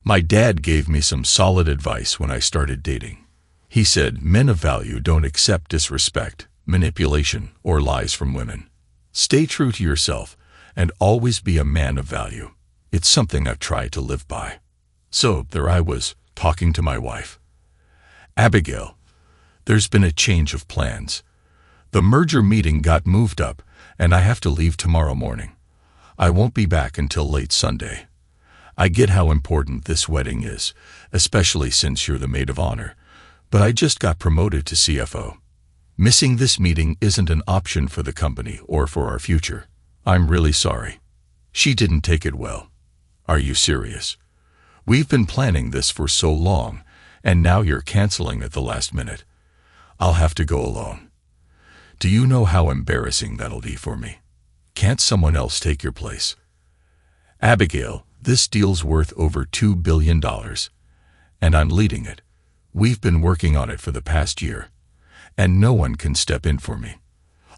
My dad gave me some solid advice when I started dating. He said, men of value don't accept disrespect, manipulation, or lies from women. Stay true to yourself and always be a man of value. It's something I've tried to live by. So there I was, talking to my wife. Abigail, there's been a change of plans. The merger meeting got moved up, and I have to leave tomorrow morning. I won't be back until late Sunday. I get how important this wedding is, especially since you're the maid of honor, but I just got promoted to CFO. Missing this meeting isn't an option for the company or for our future. I'm really sorry. She didn't take it well. Are you serious? We've been planning this for so long, and now you're canceling at the last minute. I'll have to go alone. Do you know how embarrassing that'll be for me? Can't someone else take your place? Abigail, this deal's worth over $2 billion, and I'm leading it. We've been working on it for the past year, and no one can step in for me.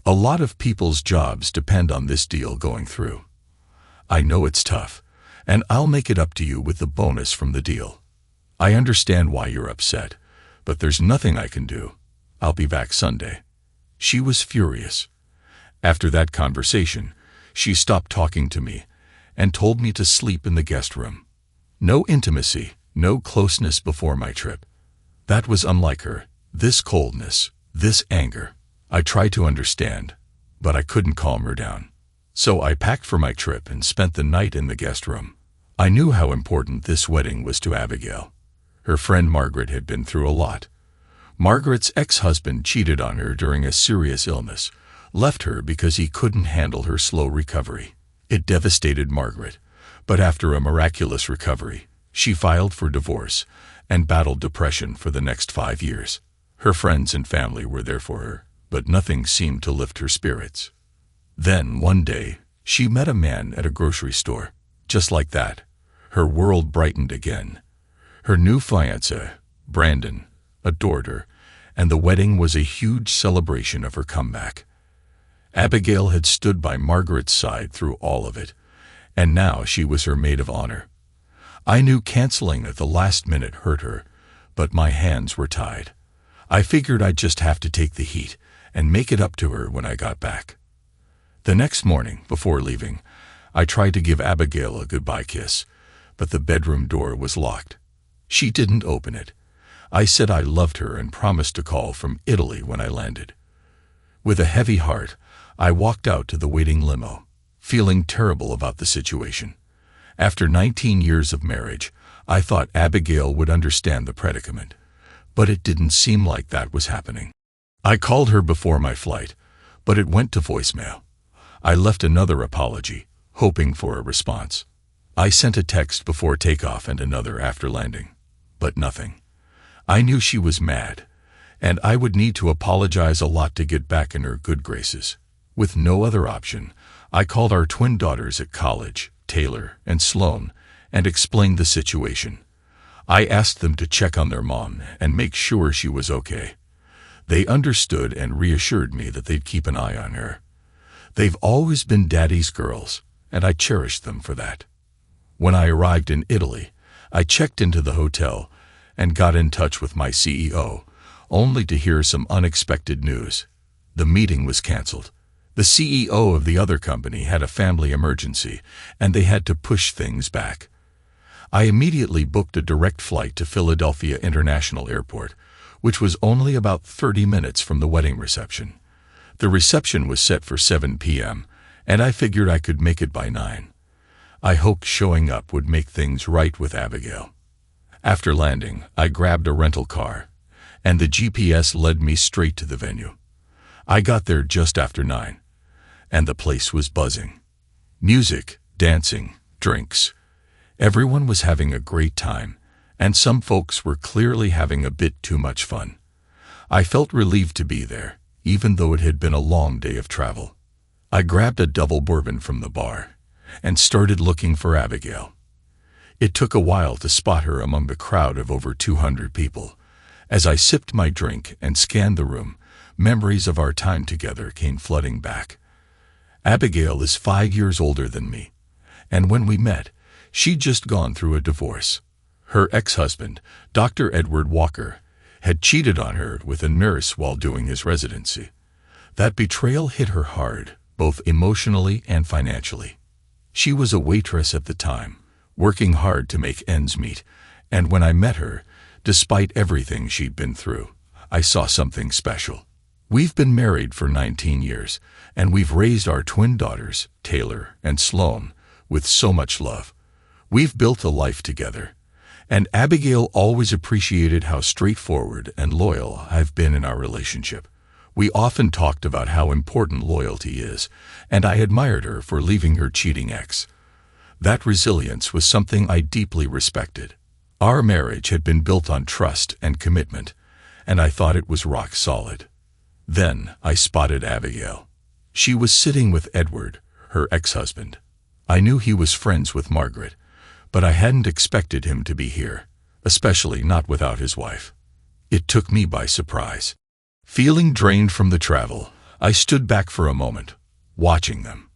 A lot of people's jobs depend on this deal going through. I know it's tough, and I'll make it up to you with the bonus from the deal. I understand why you're upset, but there's nothing I can do. I'll be back Sunday. She was furious. After that conversation, she stopped talking to me and told me to sleep in the guest room. No intimacy, no closeness before my trip. That was unlike her. This coldness, this anger. I tried to understand, but I couldn't calm her down. So I packed for my trip and spent the night in the guest room. I knew how important this wedding was to Abigail. Her friend Margaret had been through a lot. Margaret's ex-husband cheated on her during a serious illness, left her because he couldn't handle her slow recovery. It devastated Margaret, but after a miraculous recovery, she filed for divorce and battled depression for the next 5 years. Her friends and family were there for her, but nothing seemed to lift her spirits. Then, one day, she met a man at a grocery store. Just like that, her world brightened again. Her new fiancé, Brandon, adored her, and the wedding was a huge celebration of her comeback. Abigail had stood by Margaret's side through all of it, and now she was her maid of honor. I knew canceling at the last minute hurt her, but my hands were tied. I figured I'd just have to take the heat and make it up to her when I got back. The next morning, before leaving, I tried to give Abigail a goodbye kiss, but the bedroom door was locked. She didn't open it. I said I loved her and promised to call from Italy when I landed. With a heavy heart, I walked out to the waiting limo, feeling terrible about the situation. After 19 years of marriage, I thought Abigail would understand the predicament, but it didn't seem like that was happening. I called her before my flight, but it went to voicemail. I left another apology, hoping for a response. I sent a text before takeoff and another after landing, but nothing. I knew she was mad, and I would need to apologize a lot to get back in her good graces. With no other option, I called our twin daughters at college, Taylor and Sloan, and explained the situation. I asked them to check on their mom and make sure she was okay. They understood and reassured me that they'd keep an eye on her. They've always been Daddy's girls, and I cherished them for that. When I arrived in Italy, I checked into the hotel and got in touch with my CEO, only to hear some unexpected news. The meeting was canceled. The CEO of the other company had a family emergency, and they had to push things back. I immediately booked a direct flight to Philadelphia International Airport, which was only about 30 minutes from the wedding reception. The reception was set for 7 p.m., and I figured I could make it by 9. I hoped showing up would make things right with Abigail. After landing, I grabbed a rental car, and the GPS led me straight to the venue. I got there just after 9, and the place was buzzing. Music, dancing, drinks. Everyone was having a great time, and some folks were clearly having a bit too much fun. I felt relieved to be there, even though it had been a long day of travel. I grabbed a double bourbon from the bar and started looking for Abigail. It took a while to spot her among the crowd of over 200 people. As I sipped my drink and scanned the room, memories of our time together came flooding back. Abigail is 5 years older than me, and when we met, she'd just gone through a divorce. Her ex-husband, Dr. Edward Walker, had cheated on her with a nurse while doing his residency. That betrayal hit her hard, both emotionally and financially. She was a waitress at the time, working hard to make ends meet, and when I met her, despite everything she'd been through, I saw something special. We've been married for 19 years, and we've raised our twin daughters, Taylor and Sloane, with so much love. We've built a life together, and Abigail always appreciated how straightforward and loyal I've been in our relationship. We often talked about how important loyalty is, and I admired her for leaving her cheating ex. That resilience was something I deeply respected. Our marriage had been built on trust and commitment, and I thought it was rock solid. Then I spotted Abigail. She was sitting with Edward, her ex-husband. I knew he was friends with Margaret, but I hadn't expected him to be here, especially not without his wife. It took me by surprise. Feeling drained from the travel, I stood back for a moment, watching them.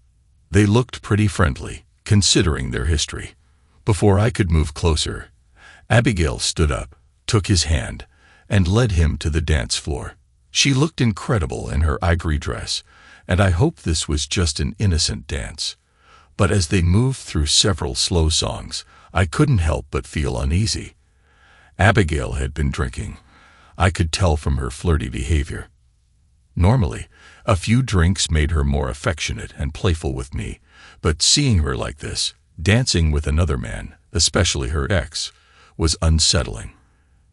They looked pretty friendly, considering their history. Before I could move closer, Abigail stood up, took his hand, and led him to the dance floor. She looked incredible in her ivory dress, and I hoped this was just an innocent dance. But as they moved through several slow songs, I couldn't help but feel uneasy. Abigail had been drinking. I could tell from her flirty behavior. Normally, a few drinks made her more affectionate and playful with me, but seeing her like this, dancing with another man, especially her ex, was unsettling.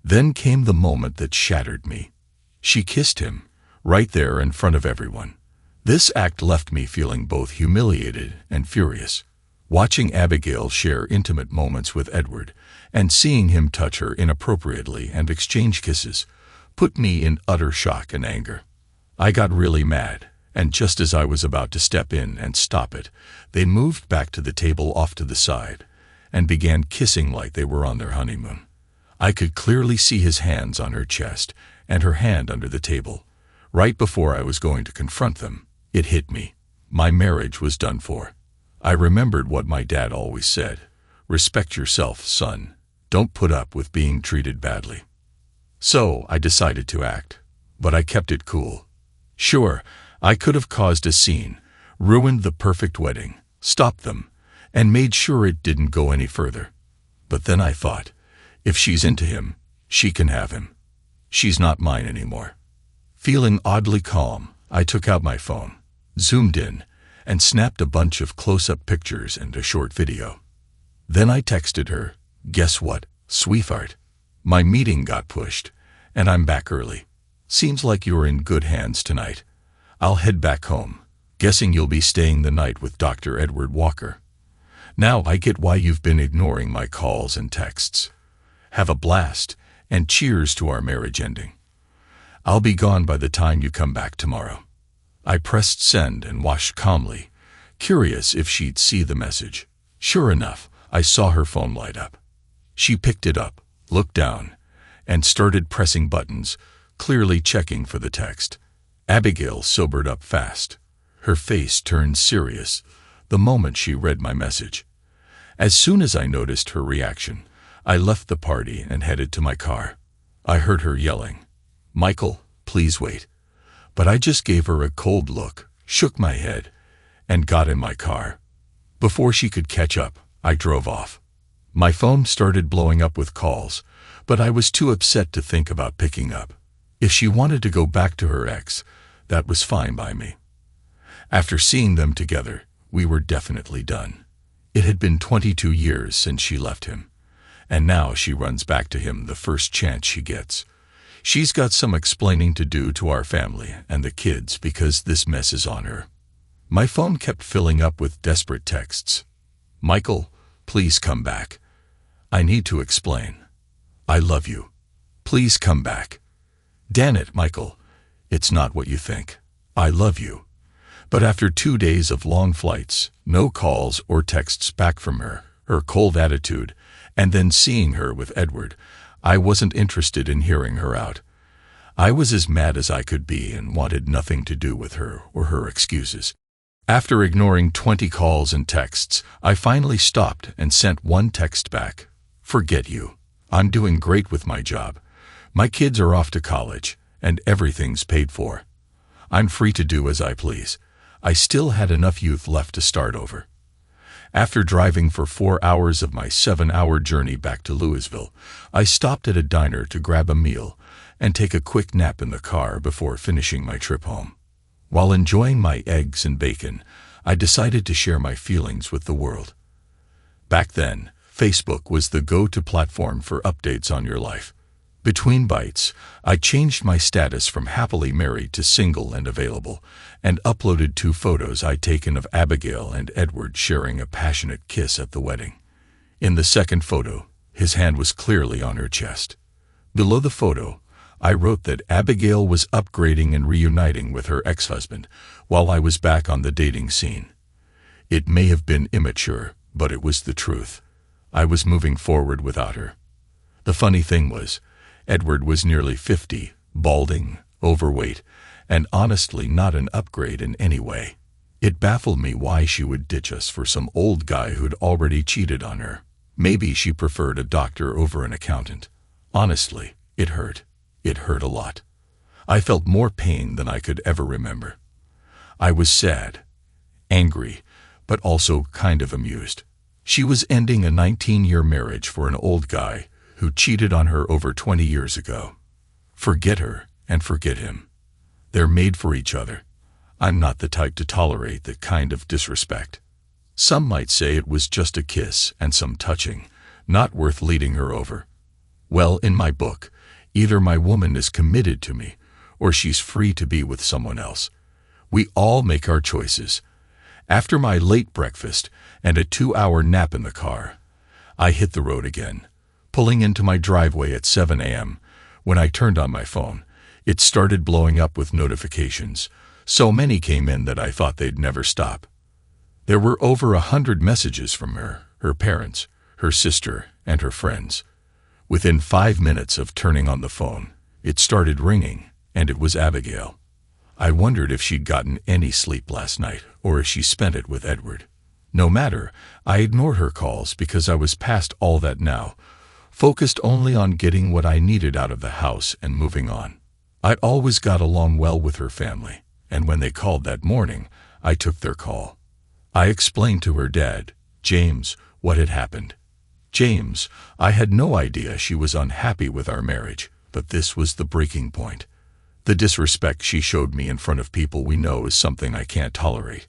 Then came the moment that shattered me. She kissed him, right there in front of everyone. This act left me feeling both humiliated and furious. Watching Abigail share intimate moments with Edward and seeing him touch her inappropriately and exchange kisses put me in utter shock and anger. I got really mad, and just as I was about to step in and stop it, they moved back to the table off to the side and began kissing like they were on their honeymoon. I could clearly see his hands on her chest and her hand under the table. Right before I was going to confront them, it hit me. My marriage was done for. I remembered what my dad always said. Respect yourself, son. Don't put up with being treated badly. So I decided to act, but I kept it cool. Sure, I could have caused a scene, ruined the perfect wedding, stopped them, and made sure it didn't go any further. But then I thought, if she's into him, she can have him. She's not mine anymore. Feeling oddly calm, I took out my phone, zoomed in, and snapped a bunch of close-up pictures and a short video. Then I texted her, "Guess what, sweetheart? My meeting got pushed, and I'm back early. Seems like you're in good hands tonight. I'll head back home, guessing you'll be staying the night with Dr. Edward Walker. Now I get why you've been ignoring my calls and texts. Have a blast, and cheers to our marriage ending. I'll be gone by the time you come back tomorrow." I pressed send and watched calmly, curious if she'd see the message. Sure enough, I saw her phone light up. She picked it up, looked down, and started pressing buttons, clearly checking for the text. Abigail sobered up fast. Her face turned serious the moment she read my message. As soon as I noticed her reaction, I left the party and headed to my car. I heard her yelling, "Michael, please wait." But I just gave her a cold look, shook my head, and got in my car. Before she could catch up, I drove off. My phone started blowing up with calls, but I was too upset to think about picking up. If she wanted to go back to her ex, that was fine by me. After seeing them together, we were definitely done. It had been 22 years since she left him, and now she runs back to him the first chance she gets. She's got some explaining to do to our family and the kids because this mess is on her. My phone kept filling up with desperate texts. "Michael, please come back. I need to explain. I love you. Please come back. Damn it, Michael. It's not what you think. I love you." But after 2 days of long flights, no calls or texts back from her, her cold attitude, and then seeing her with Edward, I wasn't interested in hearing her out. I was as mad as I could be and wanted nothing to do with her or her excuses. After ignoring 20 calls and texts, I finally stopped and sent one text back, "Forget you. I'm doing great with my job. My kids are off to college, and everything's paid for. I'm free to do as I please. I still had enough youth left to start over. After driving for 4 hours of my 7-hour journey back to Louisville, I stopped at a diner to grab a meal and take a quick nap in the car before finishing my trip home. While enjoying my eggs and bacon, I decided to share my feelings with the world. Back then, Facebook was the go-to platform for updates on your life. Between bites, I changed my status from happily married to single and available, and uploaded 2 photos I'd taken of Abigail and Edward sharing a passionate kiss at the wedding. In the second photo, his hand was clearly on her chest. Below the photo, I wrote that Abigail was upgrading and reuniting with her ex-husband, while I was back on the dating scene. It may have been immature, but it was the truth. I was moving forward without her. The funny thing was, Edward was nearly 50, balding, overweight, and honestly not an upgrade in any way. It baffled me why she would ditch us for some old guy who'd already cheated on her. Maybe she preferred a doctor over an accountant. Honestly, it hurt. It hurt a lot. I felt more pain than I could ever remember. I was sad, angry, but also kind of amused. She was ending a 19-year marriage for an old guy who cheated on her over 20 years ago. Forget her and forget him. They're made for each other. I'm not the type to tolerate that kind of disrespect. Some might say it was just a kiss and some touching, not worth leading her over. Well, in my book, either my woman is committed to me, or she's free to be with someone else. We all make our choices. After my late breakfast and a 2-hour nap in the car, I hit the road again. Pulling into my driveway at 7 a.m., when I turned on my phone, it started blowing up with notifications. So many came in that I thought they'd never stop. There were over 100 messages from her, her parents, her sister, and her friends. Within 5 minutes of turning on the phone, it started ringing, and it was Abigail. I wondered if she'd gotten any sleep last night, or if she spent it with Edward. No matter, I ignored her calls because I was past all that now, focused only on getting what I needed out of the house and moving on. I always got along well with her family, and when they called that morning, I took their call. I explained to her dad, James, what had happened. James, I had no idea she was unhappy with our marriage, but this was the breaking point. The disrespect she showed me in front of people we know is something I can't tolerate.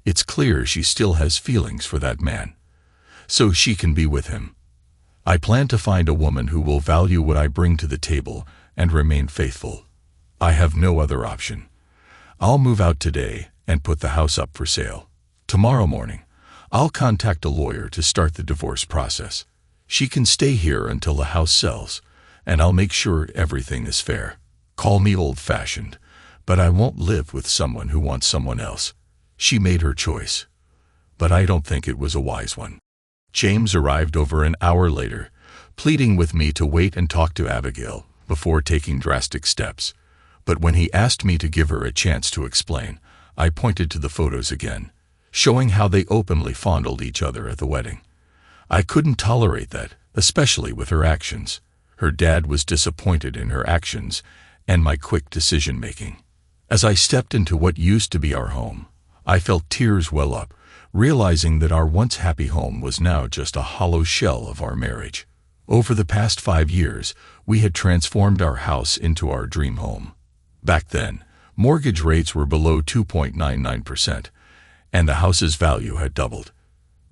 It's clear she still has feelings for that man, so she can be with him. I plan to find a woman who will value what I bring to the table and remain faithful. I have no other option. I'll move out today and put the house up for sale. Tomorrow morning, I'll contact a lawyer to start the divorce process. She can stay here until the house sells, and I'll make sure everything is fair. Call me old-fashioned, but I won't live with someone who wants someone else. She made her choice, but I don't think it was a wise one. James arrived over an hour later, pleading with me to wait and talk to Abigail before taking drastic steps. But when he asked me to give her a chance to explain, I pointed to the photos again, showing how they openly fondled each other at the wedding. I couldn't tolerate that, especially with her actions. Her dad was disappointed in her actions and my quick decision-making. As I stepped into what used to be our home, I felt tears well up, realizing that our once happy home was now just a hollow shell of our marriage. Over the past 5 years, we had transformed our house into our dream home. Back then, mortgage rates were below 2.99%, and the house's value had doubled.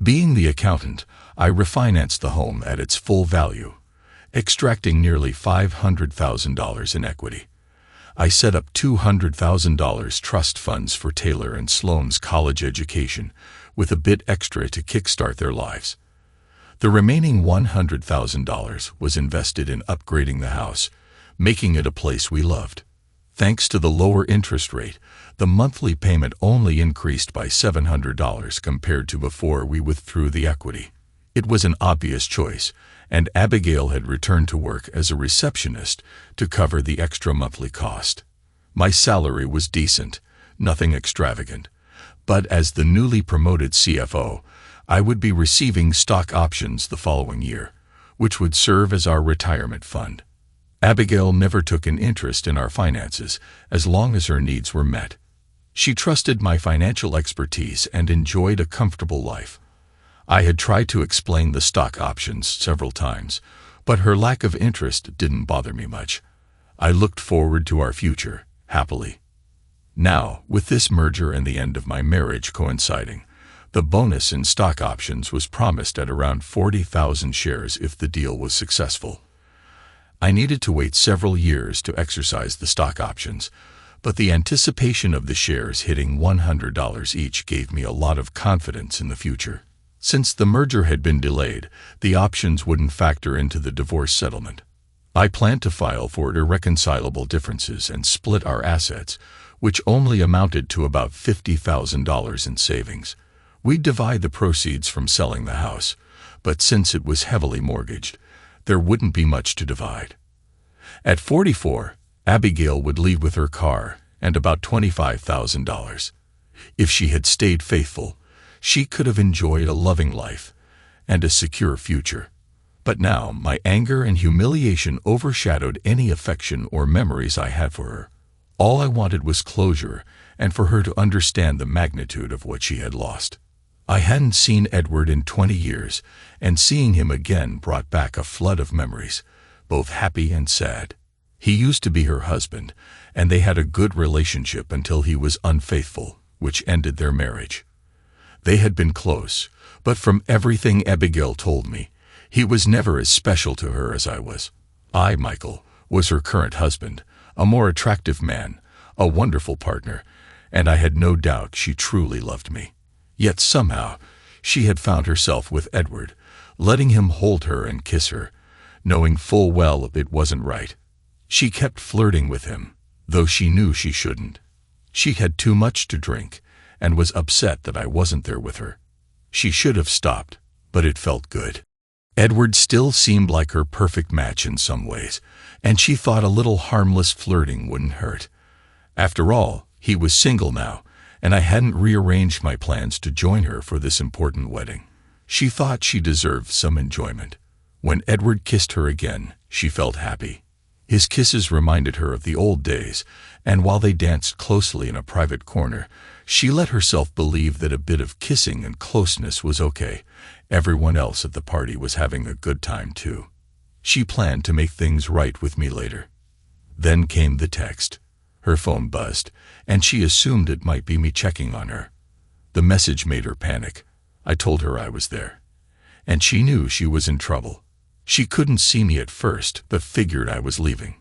Being the accountant, I refinanced the home at its full value, extracting nearly $500,000 in equity. I set up $200,000 trust funds for Taylor and Sloane's college education, with a bit extra to kickstart their lives. The remaining $100,000 was invested in upgrading the house, making it a place we loved. Thanks to the lower interest rate, the monthly payment only increased by $700 compared to before we withdrew the equity. It was an obvious choice, and Abigail had returned to work as a receptionist to cover the extra monthly cost. My salary was decent, nothing extravagant, but as the newly promoted CFO, I would be receiving stock options the following year, which would serve as our retirement fund. Abigail never took an interest in our finances as long as her needs were met. She trusted my financial expertise and enjoyed a comfortable life. I had tried to explain the stock options several times, but her lack of interest didn't bother me much. I looked forward to our future, happily. Now, with this merger and the end of my marriage coinciding, the bonus in stock options was promised at around 40,000 shares if the deal was successful. I needed to wait several years to exercise the stock options, but the anticipation of the shares hitting $100 each gave me a lot of confidence in the future. Since the merger had been delayed, the options wouldn't factor into the divorce settlement. I planned to file for irreconcilable differences and split our assets, which only amounted to about $50,000 in savings. We'd divide the proceeds from selling the house, but since it was heavily mortgaged, there wouldn't be much to divide. At 44, Abigail would leave with her car and about $25,000. If she had stayed faithful, she could have enjoyed a loving life and a secure future. But now my anger and humiliation overshadowed any affection or memories I had for her. All I wanted was closure and for her to understand the magnitude of what she had lost. I hadn't seen Edward in 20 years, and seeing him again brought back a flood of memories, both happy and sad. He used to be her husband, and they had a good relationship until he was unfaithful, which ended their marriage. They had been close, but from everything Abigail told me, he was never as special to her as I was. I, Michael, was her current husband, a more attractive man, a wonderful partner, and I had no doubt she truly loved me. Yet somehow, she had found herself with Edward, letting him hold her and kiss her, knowing full well it wasn't right. She kept flirting with him, though she knew she shouldn't. She had too much to drink, and was upset that I wasn't there with her. She should have stopped, but it felt good. Edward still seemed like her perfect match in some ways, and she thought a little harmless flirting wouldn't hurt. After all, he was single now, and I hadn't rearranged my plans to join her for this important wedding. She thought she deserved some enjoyment. When Edward kissed her again, she felt happy. His kisses reminded her of the old days, and while they danced closely in a private corner, she let herself believe that a bit of kissing and closeness was okay. Everyone else at the party was having a good time too. She planned to make things right with me later. Then came the text. Her phone buzzed, and she assumed it might be me checking on her. The message made her panic. I told her I was there, and she knew she was in trouble. She couldn't see me at first, but figured I was leaving.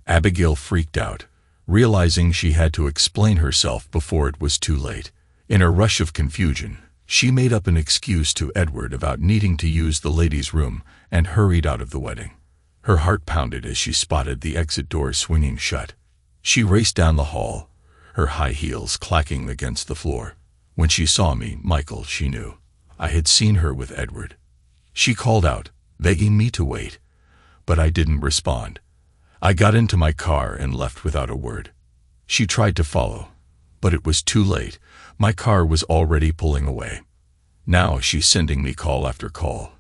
Abigail freaked out, realizing she had to explain herself before it was too late. In a rush of confusion, she made up an excuse to Edward about needing to use the ladies' room and hurried out of the wedding. Her heart pounded as she spotted the exit door swinging shut. She raced down the hall, her high heels clacking against the floor. When she saw me, Michael, she knew. I had seen her with Edward. She called out, begging me to wait, but I didn't respond. I got into my car and left without a word. She tried to follow, but it was too late. My car was already pulling away. Now she's sending me call after call,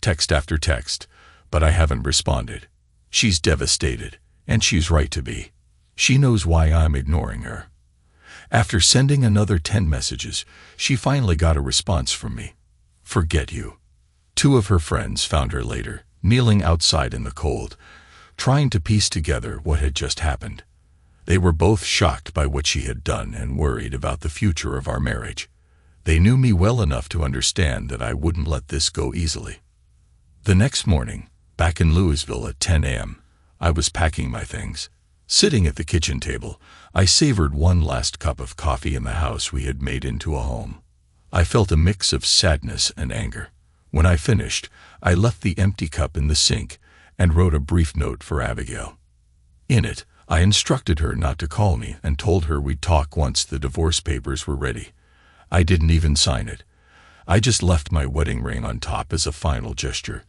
text after text, but I haven't responded. She's devastated, and she's right to be. She knows why I'm ignoring her. After sending another 10 messages, she finally got a response from me. Forget you. 2 of her friends found her later, kneeling outside in the cold, trying to piece together what had just happened. They were both shocked by what she had done and worried about the future of our marriage. They knew me well enough to understand that I wouldn't let this go easily. The next morning, back in Louisville at 10 a.m., I was packing my things. Sitting at the kitchen table, I savored one last cup of coffee in the house we had made into a home. I felt a mix of sadness and anger. When I finished, I left the empty cup in the sink and wrote a brief note for Abigail. In it, I instructed her not to call me and told her we'd talk once the divorce papers were ready. I didn't even sign it. I just left my wedding ring on top as a final gesture.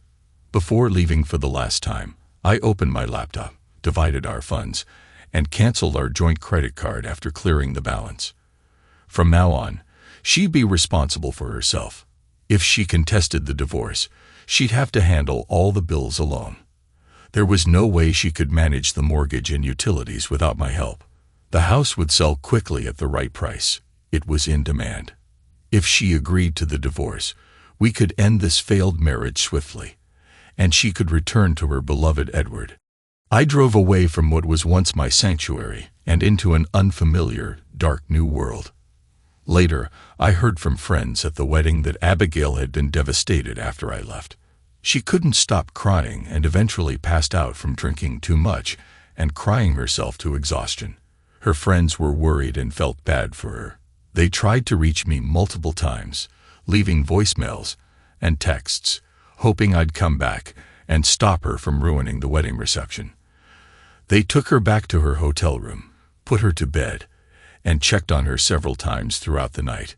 Before leaving for the last time, I opened my laptop, divided our funds, and canceled our joint credit card after clearing the balance. From now on, she'd be responsible for herself. If she contested the divorce, she'd have to handle all the bills alone. There was no way she could manage the mortgage and utilities without my help. The house would sell quickly at the right price. It was in demand. If she agreed to the divorce, we could end this failed marriage swiftly, and she could return to her beloved Edward. I drove away from what was once my sanctuary and into an unfamiliar, dark new world. Later, I heard from friends at the wedding that Abigail had been devastated after I left. She couldn't stop crying and eventually passed out from drinking too much and crying herself to exhaustion. Her friends were worried and felt bad for her. They tried to reach me multiple times, leaving voicemails and texts, hoping I'd come back and stop her from ruining the wedding reception. They took her back to her hotel room, put her to bed, and checked on her several times throughout the night.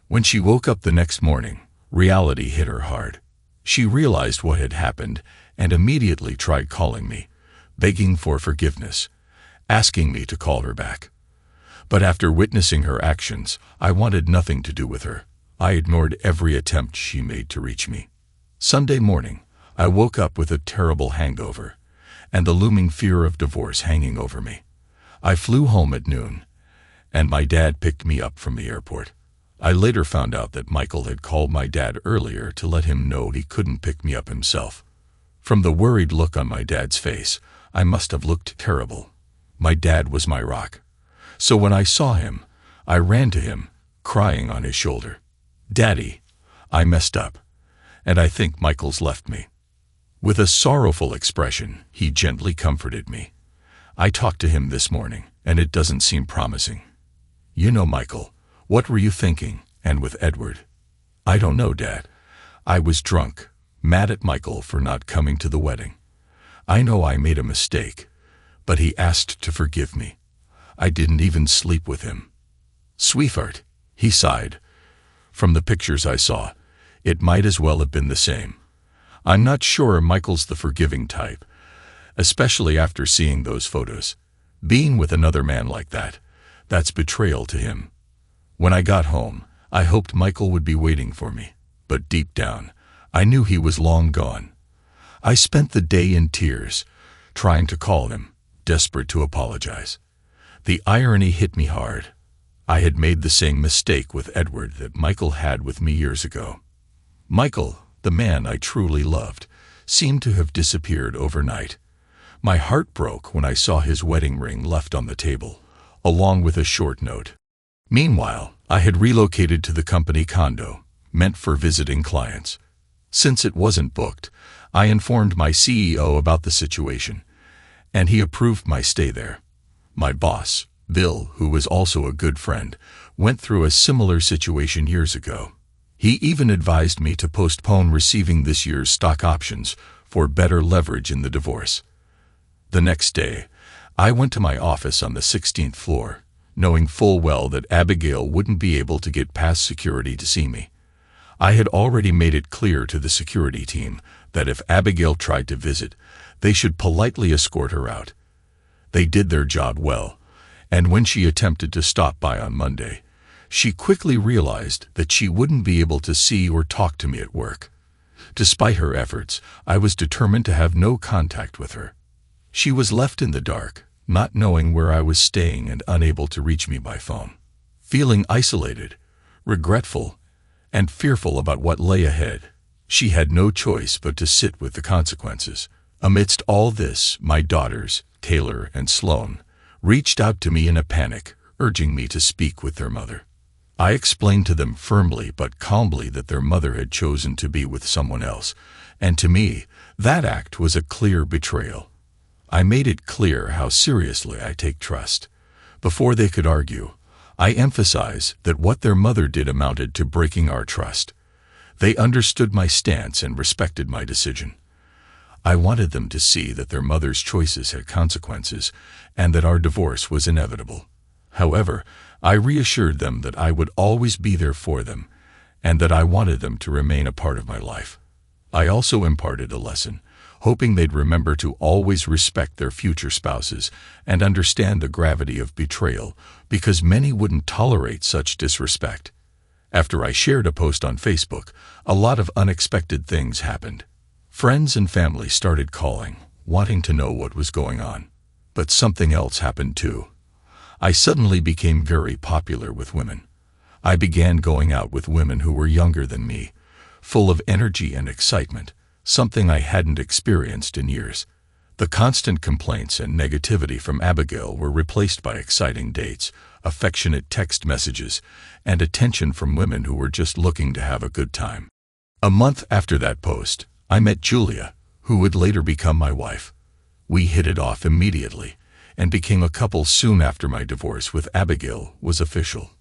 When she woke up the next morning, reality hit her hard. She realized what had happened and immediately tried calling me, begging for forgiveness, asking me to call her back. But after witnessing her actions, I wanted nothing to do with her. I ignored every attempt she made to reach me. Sunday morning, I woke up with a terrible hangover and the looming fear of divorce hanging over me. I flew home at noon, and my dad picked me up from the airport. I later found out that Michael had called my dad earlier to let him know he couldn't pick me up himself. From the worried look on my dad's face, I must have looked terrible. My dad was my rock. So when I saw him, I ran to him, crying on his shoulder. "Daddy, I messed up, and I think Michael's left me." With a sorrowful expression, he gently comforted me. "I talked to him this morning, and it doesn't seem promising." "You know, Michael, what were you thinking, and with Edward?" "I don't know, Dad. I was drunk, mad at Michael for not coming to the wedding. I know I made a mistake, but he asked to forgive me. I didn't even sleep with him." "Sweetheart," he sighed. "From the pictures I saw, it might as well have been the same. I'm not sure Michael's the forgiving type, especially after seeing those photos. Being with another man like that, that's betrayal to him." When I got home, I hoped Michael would be waiting for me, but deep down, I knew he was long gone. I spent the day in tears, trying to call him, desperate to apologize. The irony hit me hard. I had made the same mistake with Edward that Michael had with me years ago. Michael, the man I truly loved, seemed to have disappeared overnight. My heart broke when I saw his wedding ring left on the table, along with a short note. Meanwhile, I had relocated to the company condo, meant for visiting clients. Since it wasn't booked, I informed my CEO about the situation, and he approved my stay there. My boss, Bill, who was also a good friend, went through a similar situation years ago. He even advised me to postpone receiving this year's stock options for better leverage in the divorce. The next day, I went to my office on the 16th floor, knowing full well that Abigail wouldn't be able to get past security to see me. I had already made it clear to the security team that if Abigail tried to visit, they should politely escort her out. They did their job well, and when she attempted to stop by on Monday, she quickly realized that she wouldn't be able to see or talk to me at work. Despite her efforts, I was determined to have no contact with her. She was left in the dark, not knowing where I was staying and unable to reach me by phone. Feeling isolated, regretful, and fearful about what lay ahead, she had no choice but to sit with the consequences. Amidst all this, my daughters, Taylor and Sloan, reached out to me in a panic, urging me to speak with their mother. I explained to them firmly but calmly that their mother had chosen to be with someone else, and to me, that act was a clear betrayal. I made it clear how seriously I take trust. Before they could argue, I emphasized that what their mother did amounted to breaking our trust. They understood my stance and respected my decision. I wanted them to see that their mother's choices had consequences and that our divorce was inevitable. However, I reassured them that I would always be there for them and that I wanted them to remain a part of my life. I also imparted a lesson, hoping they'd remember to always respect their future spouses and understand the gravity of betrayal, because many wouldn't tolerate such disrespect. After I shared a post on Facebook, a lot of unexpected things happened. Friends and family started calling, wanting to know what was going on. But something else happened too. I suddenly became very popular with women. I began going out with women who were younger than me, full of energy and excitement, something I hadn't experienced in years. The constant complaints and negativity from Abigail were replaced by exciting dates, affectionate text messages, and attention from women who were just looking to have a good time. A month after that post, I met Julia, who would later become my wife. We hit it off immediately and became a couple soon after my divorce with Abigail was official.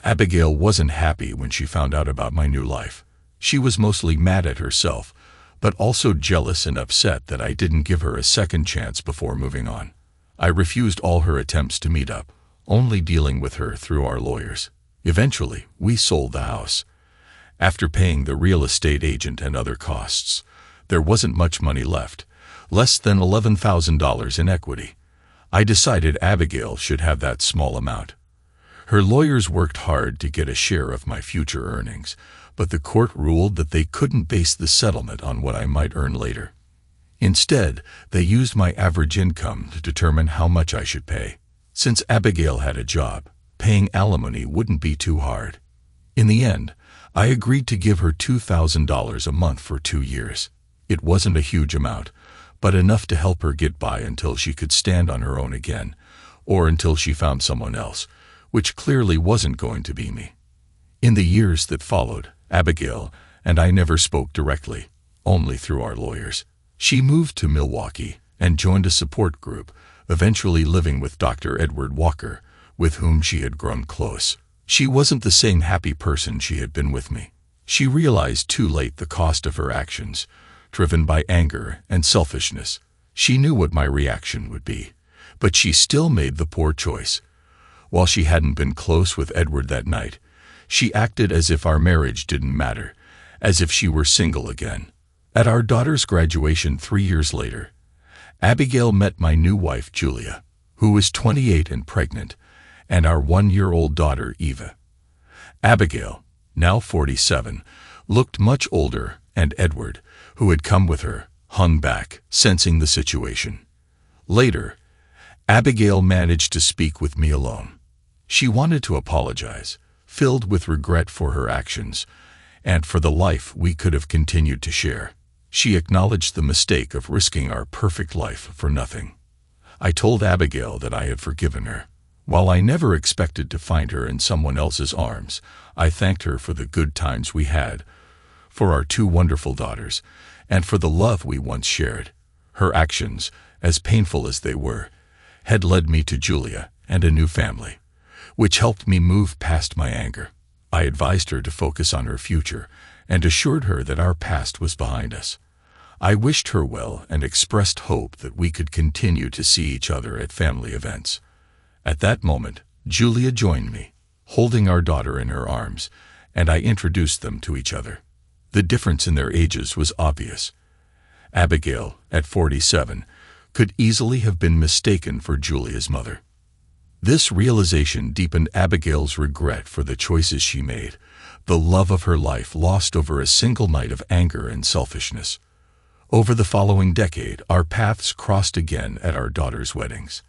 Abigail wasn't happy when she found out about my new life. She was mostly mad at herself, but also jealous and upset that I didn't give her a second chance before moving on. I refused all her attempts to meet up, only dealing with her through our lawyers. Eventually, we sold the house. After paying the real estate agent and other costs, there wasn't much money left, less than $11,000 in equity. I decided Abigail should have that small amount. Her lawyers worked hard to get a share of my future earnings, but the court ruled that they couldn't base the settlement on what I might earn later. Instead, they used my average income to determine how much I should pay. Since Abigail had a job, paying alimony wouldn't be too hard. In the end, I agreed to give her $2,000 a month for 2 years. It wasn't a huge amount, but enough to help her get by until she could stand on her own again, or until she found someone else, which clearly wasn't going to be me. In the years that followed, Abigail and I never spoke directly, only through our lawyers. She moved to Milwaukee and joined a support group, eventually living with Dr. Edward Walker, with whom she had grown close. She wasn't the same happy person she had been with me. She realized too late the cost of her actions, driven by anger and selfishness. She knew what my reaction would be, but she still made the poor choice. While she hadn't been close with Edward that night, she acted as if our marriage didn't matter, as if she were single again. At our daughter's graduation 3 years later, Abigail met my new wife, Julia, who was 28 and pregnant, and our 1-year-old daughter, Eva. Abigail, now 47, looked much older, and Edward, who had come with her, hung back, sensing the situation. Later, Abigail managed to speak with me alone. She wanted to apologize, filled with regret for her actions, and for the life we could have continued to share. She acknowledged the mistake of risking our perfect life for nothing. I told Abigail that I had forgiven her. While I never expected to find her in someone else's arms, I thanked her for the good times we had, for our 2 wonderful daughters, and for the love we once shared. Her actions, as painful as they were, had led me to Julia and a new family, which helped me move past my anger. I advised her to focus on her future and assured her that our past was behind us. I wished her well and expressed hope that we could continue to see each other at family events. At that moment, Julia joined me, holding our daughter in her arms, and I introduced them to each other. The difference in their ages was obvious. Abigail, at 47, could easily have been mistaken for Julia's mother. This realization deepened Abigail's regret for the choices she made, the love of her life lost over a single night of anger and selfishness. Over the following decade, our paths crossed again at our daughters' weddings.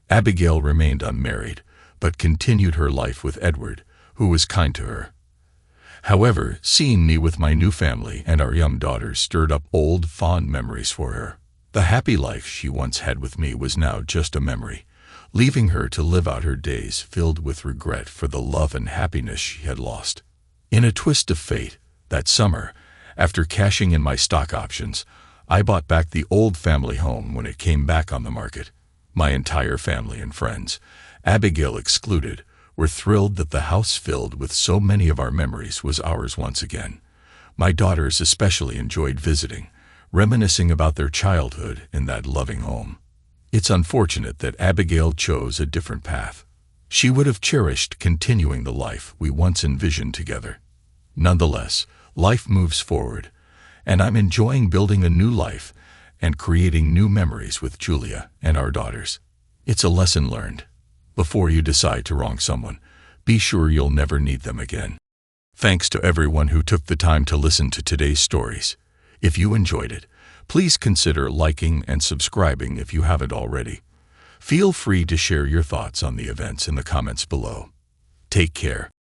Abigail remained unmarried, but continued her life with Edward, who was kind to her. However, seeing me with my new family and our young daughters stirred up old, fond memories for her. The happy life she once had with me was now just a memory, leaving her to live out her days filled with regret for the love and happiness she had lost. In a twist of fate, that summer, after cashing in my stock options, I bought back the old family home when it came back on the market. My entire family and friends, Abigail excluded, were thrilled that the house filled with so many of our memories was ours once again. My daughters especially enjoyed visiting, reminiscing about their childhood in that loving home. It's unfortunate that Abigail chose a different path. She would have cherished continuing the life we once envisioned together. Nonetheless, life moves forward, and I'm enjoying building a new life and creating new memories with Julia and our daughters. It's a lesson learned. Before you decide to wrong someone, be sure you'll never need them again. Thanks to everyone who took the time to listen to today's stories. If you enjoyed it, please consider liking and subscribing if you haven't already. Feel free to share your thoughts on the events in the comments below. Take care.